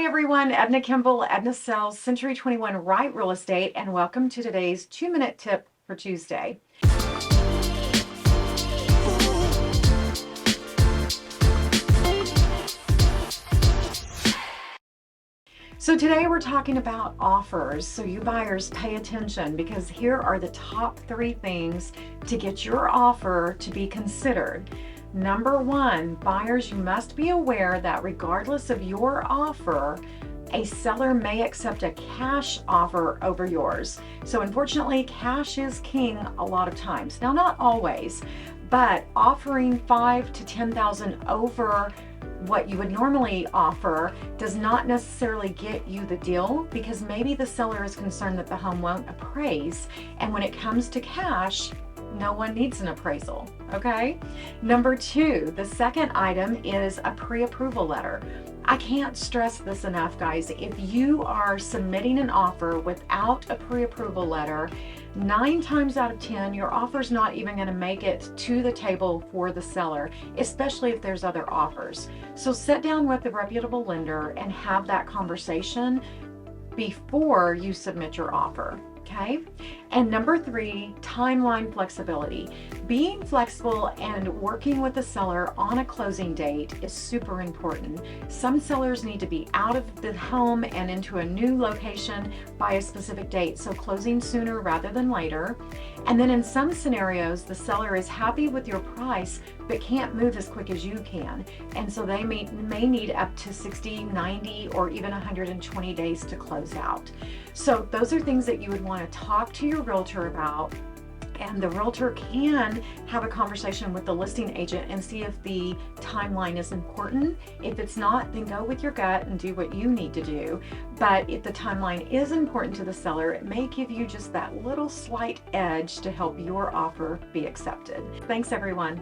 everyone, Edna Kimble, Edna Sells, Century 21 Wright Real Estate, and welcome to today's 2-minute tip for Tuesday. So today we're talking about offers, so you buyers pay attention because here are the top 3 things to get your offer to be considered. Number 1, buyers, you must be aware that regardless of your offer, a seller may accept a cash offer over yours. So unfortunately, cash is king a lot of times. Now, not always, but offering $5,000 to $10,000 over what you would normally offer does not necessarily get you the deal, because maybe the seller is concerned that the home won't appraise, and when it comes to cash, no one needs an appraisal, okay? Number 2, the second item is a pre-approval letter. I can't stress this enough, guys. If you are submitting an offer without a pre-approval letter, 9 times out of 10, your offer's not even going to make it to the table for the seller, especially if there's other offers. So sit down with a reputable lender and have that conversation before you submit your offer. Okay. And number 3, timeline flexibility. Being flexible and working with the seller on a closing date is super important. Some sellers need to be out of the home and into a new location by a specific date, so closing sooner rather than later. And then in some scenarios, the seller is happy with your price but can't move as quick as you can. And so they may need up to 60, 90, or even 120 days to close out. So those are things that you would want to talk to your realtor about, and the realtor can have a conversation with the listing agent and see if the timeline is important. If it's not, then go with your gut and do what you need to do. But if the timeline is important to the seller, it may give you just that little slight edge to help your offer be accepted. Thanks, everyone.